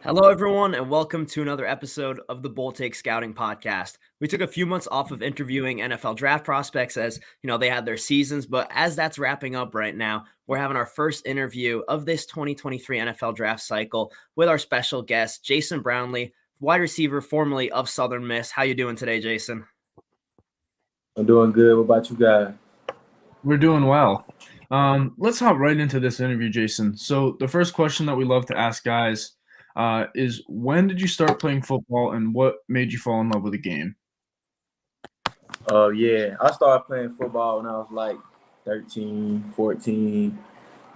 Hello, everyone, and welcome to another episode of the Bull Take Scouting Podcast. We took a few months off of interviewing NFL draft prospects as they had their seasons, but as that's wrapping up right now, we're having our first interview of this 2023 NFL draft cycle with our special guest, Jason Brownlee, wide receiver formerly of Southern Miss. How you doing today, Jason? I'm doing good. What about you guys? We're doing well. Let's hop right into this interview, Jason. So the first question that we love to ask guys is when did you start playing football and what made you fall in love with the game? Yeah, I started playing football when I was like 13, 14.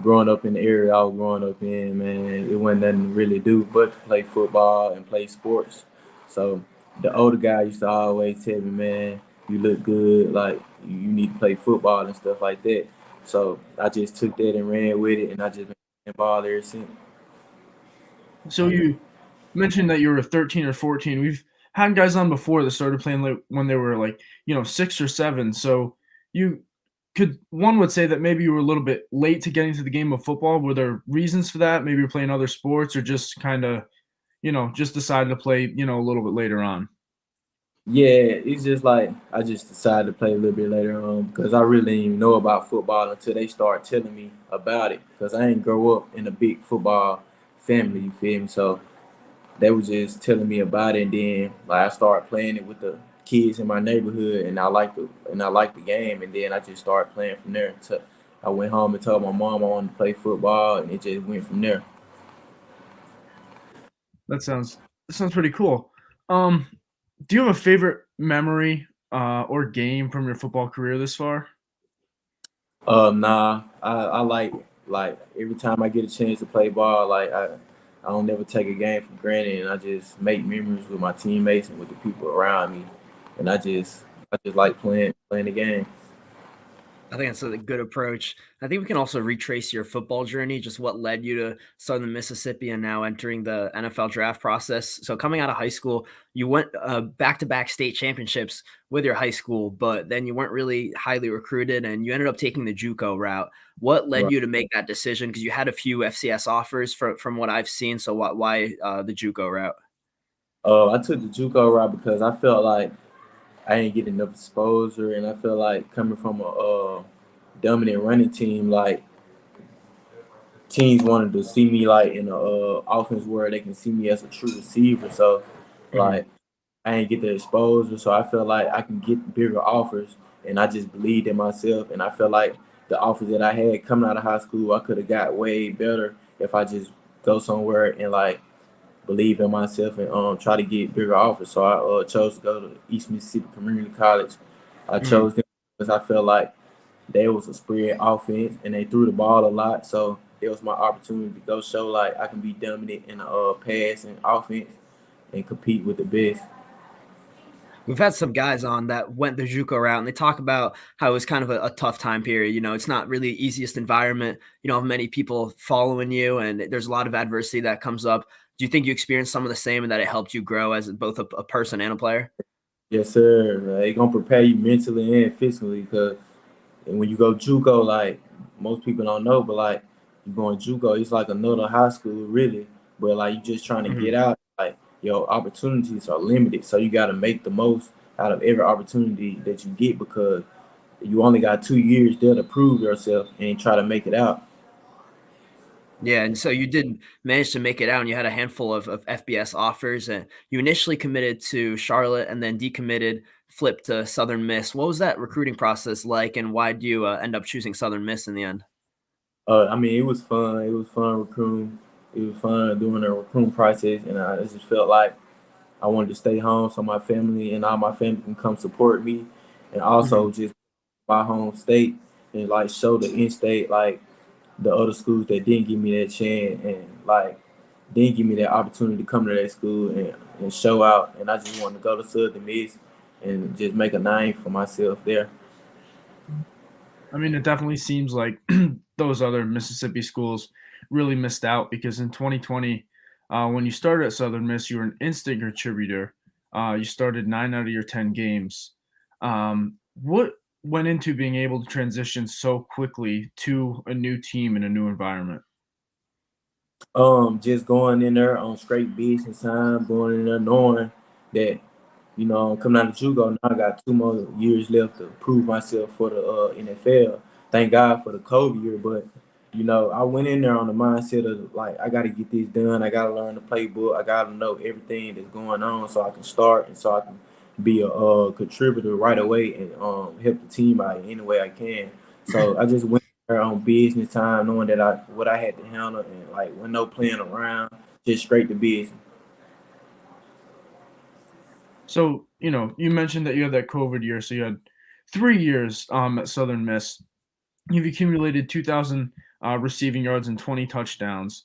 Growing up in the area I was growing up in, man, it wasn't nothing to really do but to play football and play sports. So the older guy used to always tell me, man, you look good, like you need to play football and stuff like that. So I just took that and ran with it, and I just been playing ball ever since. So you mentioned that you were 13 or 14. We've had guys on before that started playing like when they were like, 6 or 7. So you one would say that maybe you were a little bit late to getting to the game of football. Were there reasons for that? Maybe you're playing other sports or just kind of, just decided to play, a little bit later on. Yeah, it's just like I just decided to play a little bit later on because I really didn't even know about football until they started telling me about it. Because I didn't grow up in a big football family, you feel me? So they were just telling me about it, and then like I started playing it with the kids in my neighborhood, and I liked the game, and then I just started playing from there. Until I went home and told my mom I wanted to play football, and it just went from there. That sounds pretty cool. Um, do you have a favorite memory or game from your football career this far? Nah, I like every time I get a chance to play ball, like I don't never take a game for granted, and I just make memories with my teammates and with the people around me, and I just like playing the game. I think that's a good approach. I think we can also retrace your football journey, just what led you to Southern Mississippi and now entering the NFL draft process. So, coming out of high school, you went back to back state championships with your high school, but then you weren't really highly recruited and you ended up taking the Juco route. What led Right. you to make that decision? Because you had a few FCS offers from what I've seen. So, why the Juco route? I took the JUCO route because I felt like I ain't getting enough exposure, and I feel like coming from a dominant running team, like teams wanted to see me like in a offense where they can see me as a true receiver. So Mhm. like I ain't get the exposure, so I feel like I can get bigger offers, and I just believed in myself, and I feel like the offers that I had coming out of high school, I could have got way better if I just go somewhere and like believe in myself and try to get bigger offers. So I chose to go to East Mississippi Community College. I Mhm. chose them because I felt like they was a spread offense and they threw the ball a lot. So it was my opportunity to go show like I can be dominant in the pass and offense and compete with the best. We've had some guys on that went the JUCO route, and they talk about how it was kind of a tough time period. It's not really the easiest environment. You don't have many people following you, and there's a lot of adversity that comes up. Do you think you experienced some of the same, and that it helped you grow as both a person and a player? Yes, sir. They gonna prepare you mentally and physically because when you go JUCO, like most people don't know, but like you going JUCO, it's like another high school, really. But like you just trying to get Mhm. out, like your opportunities are limited, so you got to make the most out of every opportunity that you get because you only got 2 years there to prove yourself and try to make it out. Yeah, and so you did manage to make it out, and you had a handful of FBS offers, and you initially committed to Charlotte, and then decommitted, flipped to Southern Miss. What was that recruiting process like, and why do you end up choosing Southern Miss in the end? I mean, it was fun. It was fun recruiting. It was fun doing the recruiting process, and I just felt like I wanted to stay home so my family and all my family can come support me, and Mhm. also just my home state and like show the in-state like the other schools that didn't give me that chance and like didn't give me that opportunity to come to that school and show out. And I just wanted to go to Southern Miss and just make a name for myself there. I mean, it definitely seems like those other Mississippi schools really missed out because in 2020, when you started at Southern Miss, you were an instant contributor. You started 9 out of your 10 games. What went into being able to transition so quickly to a new team and a new environment? Just going in there on straight business time, going in there knowing that, coming out of JUCO, now I got 2 more years left to prove myself for the NFL. Thank God for the COVID year, but I went in there on the mindset of like I got to get this done. I got to learn the playbook. I got to know everything that's going on so I can start and so I can be a contributor right away and help the team out any way I can. So I just went there on business time, knowing that what I had to handle and like when no playing around, just straight to business. So, you mentioned that you had that COVID year, so you had 3 years at Southern Miss. You've accumulated 2,000 receiving yards and 20 touchdowns,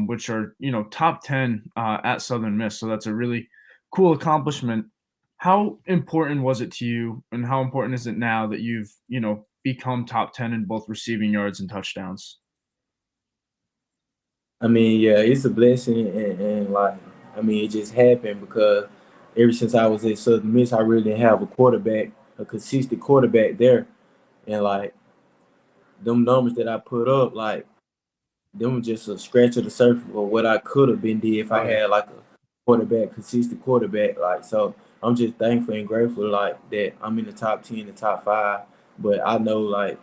which are, top 10 at Southern Miss. So that's a really cool accomplishment. How important was it to you, and how important is it now that you've, become top 10 in both receiving yards and touchdowns? I mean, yeah, it's a blessing, and like, I mean, it just happened because ever since I was at Southern Miss, I really didn't have a consistent quarterback there, and like them numbers that I put up, like them just a scratch of the surface of what I could have been did if I Oh, yeah. had like a consistent quarterback. Like, so I'm just thankful and grateful like that I'm in the top 10, the top 5. But I know like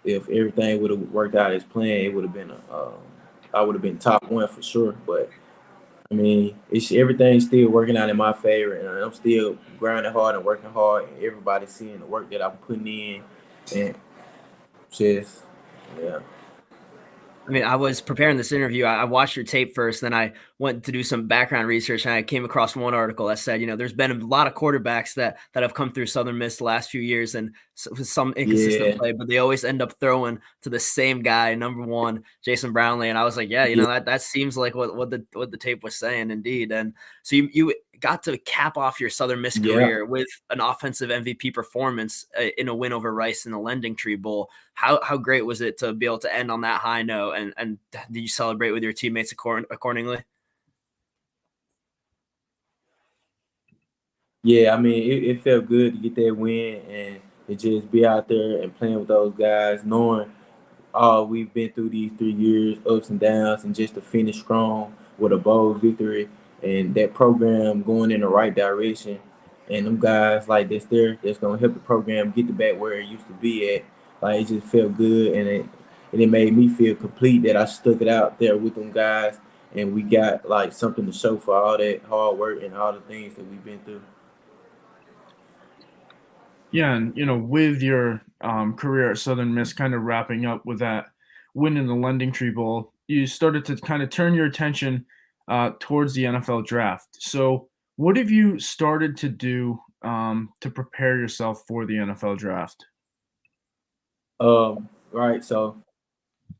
if everything would have worked out as planned, it would have been I would have been top 1 for sure. But I mean, it's everything's still working out in my favor, and I'm still grinding hard and working hard, and everybody's seeing the work that I'm putting in, and just yeah. I mean, I was preparing this interview. I watched your tape first, then I went to do some background research, and I came across one article that said, there's been a lot of quarterbacks that have come through Southern Miss the last few years, and with some inconsistent Yeah, play, but they always end up throwing to the same guy, number one, Jason Brownlee. And I was like, yeah, yeah, that seems like what the tape was saying, indeed. And so you got to cap off your Southern Miss yeah. career with an offensive MVP performance in a win over Rice in the Lending Tree Bowl. How great was it to be able to end on that high note, and did you celebrate with your teammates accordingly? Yeah, I mean, it felt good to get that win and to just be out there and playing with those guys, knowing we've been through these 3 years, ups and downs, and just to finish strong with a bold victory and that program going in the right direction. And them guys like that's gonna help the program get to back where it used to be at. Like it just felt good, and it made me feel complete that I stuck it out there with them guys, and we got like something to show for all that hard work and all the things that we've been through. Yeah, and with your career at Southern Miss kind of wrapping up with that win in the Lending Tree Bowl, you started to kind of turn your attention towards the NFL draft. So, what have you started to do to prepare yourself for the NFL draft? Right. So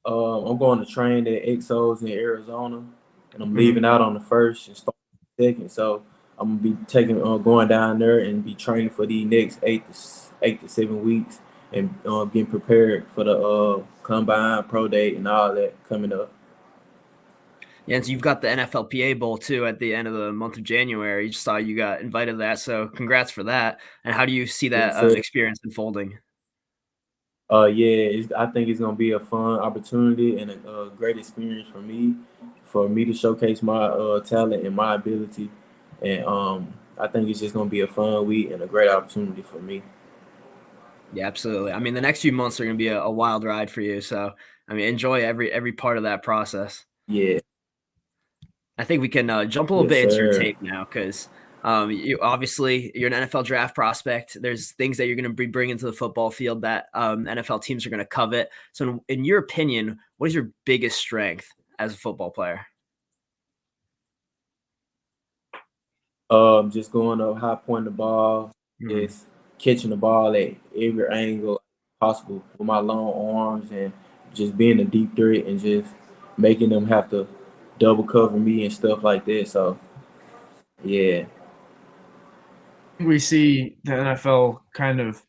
I'm going to train at Exos in Arizona, and I'm Hmm. leaving out on the first and starting the second. So I'm gonna be going down there and be training for the next 8 to 7 weeks, and getting prepared for the combine, pro day, and all that coming up. Yeah, and so you've got the NFLPA Bowl too at the end of the month of January. You just saw you got invited to that, so congrats for that. And how do you see that Yes, sir. experience unfolding? Yeah, I think it's gonna be a fun opportunity and a great experience for me to showcase my talent and my ability, and I think it's just gonna be a fun week and a great opportunity for me. Yeah, absolutely. I mean, the next few months are going to be a wild ride for you. So, I mean, enjoy every part of that process. Yeah, I think we can jump a little yes, bit into your sir. tape now because you obviously you're an NFL draft prospect. There's things that you're going to be bringing to the football field that NFL teams are going to covet. So, in your opinion, what is your biggest strength as a football player? Just going up high, pointing the ball, Mhm. just catching the ball at every angle possible with my long arms, and just being a deep threat and just making them have to double cover me and stuff like that. So yeah, We see the NFL kind of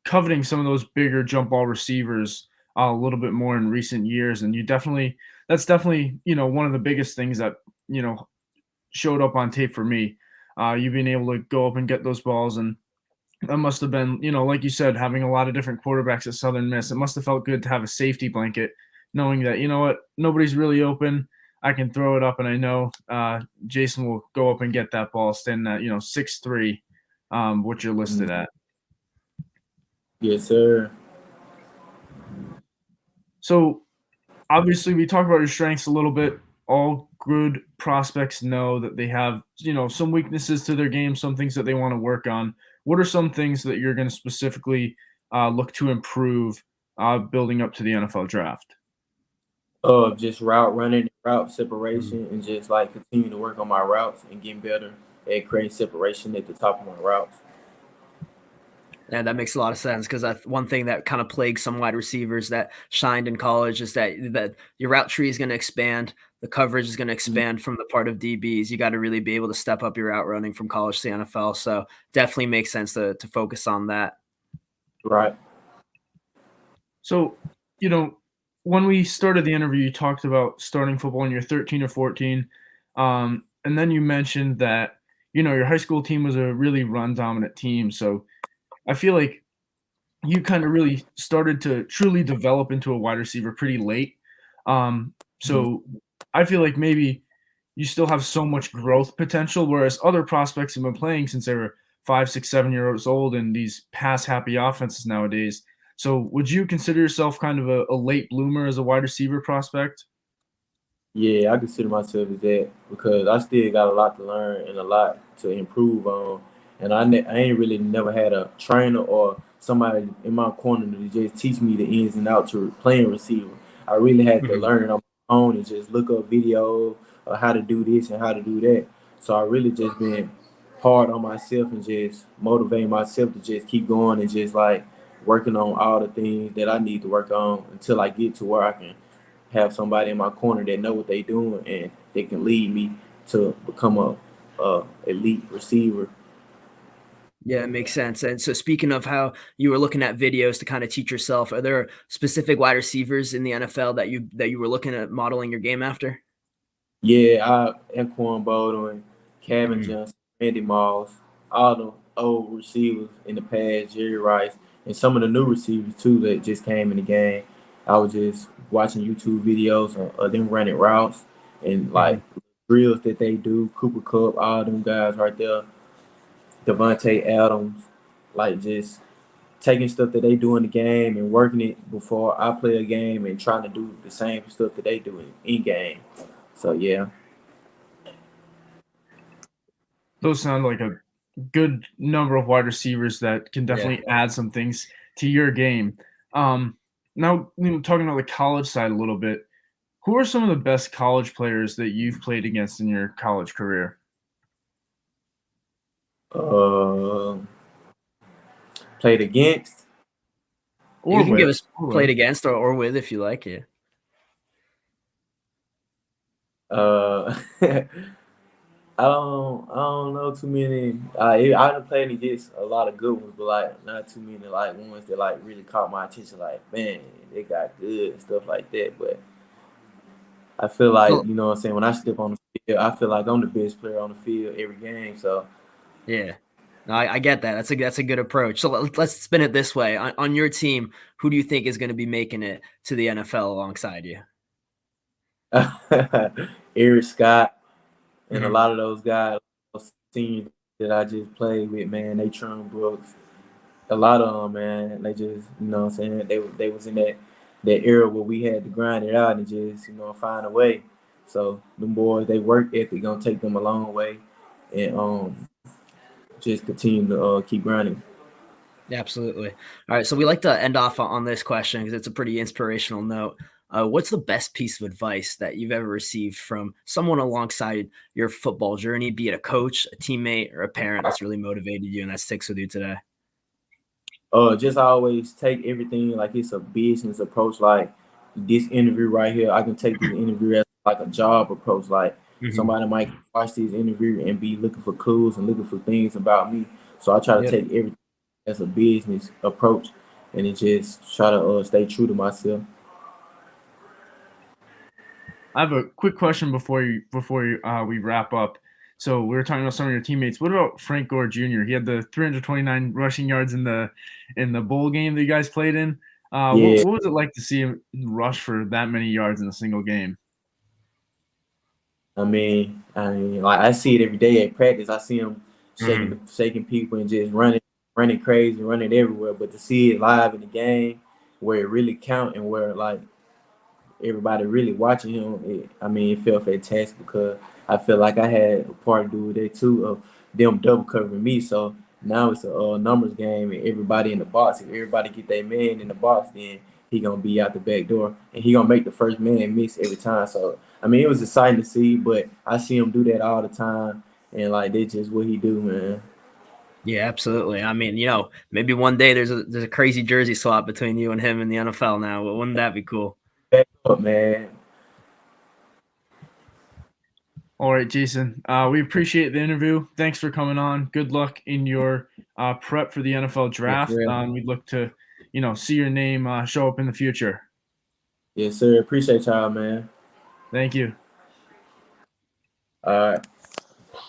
coveting some of those bigger jump ball receivers a little bit more in recent years, and that's definitely one of the biggest things that you know showed up on tape for me. You being able to go up and get those balls, and that must have been, like you said, having a lot of different quarterbacks at Southern Miss. It must have felt good to have a safety blanket, knowing that, you know what, nobody's really open. I can throw it up, and I know Jason will go up and get that ball, standing at 6'3", what you're listed at. Yes, sir. So obviously, we talked about your strengths a little bit. All good prospects know that they have, some weaknesses to their game, some things that they want to work on. What are some things that you're going to specifically look to improve building up to the NFL draft? Just route running, route separation, and just like continue to work on my routes and getting better at creating separation at the top of my routes. And that makes a lot of sense because one thing that kind of plagues some wide receivers that shined in college is that your route tree is going to expand. The coverage is going to expand from the part of DBs. You got to really be able to step up your route running from college to the NFL. So definitely makes sense to focus on that. Right. So, when we started the interview, you talked about starting football when you're 13 or 14. And then you mentioned that, your high school team was a really run-dominant team. So I feel like you kind of really started to truly develop into a wide receiver pretty late. So I feel like maybe you still have so much growth potential, whereas other prospects have been playing since they were 5, 6, 7 years old in these pass-happy offenses nowadays. So would you consider yourself kind of a late bloomer as a wide receiver prospect? Yeah, I consider myself as that because I still got a lot to learn and a lot to improve on. And I ain't really never had a trainer or somebody in my corner to just teach me the ins and outs to playing receiver. I really had to Mhm. learn it on my own and just look up videos of how to do this and how to do that. So I really just been hard on myself and just motivating myself to just keep going and just like working on all the things that I need to work on until I get to where I can have somebody in my corner that know what they doing and they can lead me to become a elite receiver. Yeah, it makes sense. And so speaking of how you were looking at videos to kind of teach yourself, are there specific wide receivers in the NFL that you were looking at modeling your game after? Yeah, Anquan Baldwin, Kevin Mhm. Johnson, Randy Moss, all the old receivers in the past, Jerry Rice, and some of the new receivers too that just came in the game. I was just watching YouTube videos of them running routes and like Mhm. drills that they do. Cooper Cup, all them guys right there. Devontae Adams, like just taking stuff that they do in the game and working it before I play a game and trying to do the same stuff that they do in game. So yeah. Those sound like a good number of wide receivers that can Yeah. definitely add some things to your game. Um, Now, talking about the college side a little bit, who are some of the best college players that you've played against in your college career? Uh, Played against. You Or can give with? us Or played with. against or with if you like. Yeah. Uh, I don't know too many. I done played against a lot of good ones, but like not too many like ones that like really caught my attention. Like man, they got good and stuff like that. But I feel like So you know what I'm saying. When I step on the field, I feel like I'm the best player on the field every game. So yeah. No, I get that. That's a good approach. So let's spin it this way. On your team, who do you think is going to be making it to the NFL alongside you? Eric Scott and a Mhm. lot of those guys, those seniors that I just played with, man, they Tron Brooks. A lot of them, man, they just, you know what I'm saying, they was in that era where we had to grind it out and just, find a way. So them boys, they work ethic gonna take them a long way, and just continue to keep grinding. Absolutely. All right. So we like to end off on this question because it's a pretty inspirational note. What's the best piece of advice that you've ever received from someone alongside your football journey, be it a coach, a teammate, or a parent that's really motivated you and that sticks with you today? Just always take everything like it's a business approach. Like this interview right here, I can take this interview as like a job approach. Like Mhm. somebody might watch this interview and be looking for clues and looking for things about me. So I try to Yep. take everything as a business approach, and then just try to stay true to myself. I have a quick question we wrap up. So we were talking about some of your teammates. What about Frank Gore Jr.? He had the 329 rushing yards in the bowl game that you guys played in. Yeah. What was it like to see him rush for that many yards in a single game? Like I see it every day at practice. I see him Mhm. shaking people and just running crazy, running everywhere. But to see it live in the game, where it really count and where like everybody really watching him, it felt fantastic because I feel like I had a part to do with it too of them double covering me. So now it's a numbers game and everybody in the box. If everybody get their man in the box, then he gonna be out the back door and he gonna make the first man miss every time. So it was exciting to see, but I see him do that all the time, and like that's just what he do, man. Yeah, absolutely. I mean, maybe one day there's a crazy jersey swap between you and him in the NFL now. Wouldn't that be cool? Back up, man. All right, Jason. We appreciate the interview. Thanks for coming on. Good luck in your prep for the NFL Yes, draft. sir. We'd look to, see your name show up in the future. Yes, sir. Appreciate y'all, man. Thank you. All right.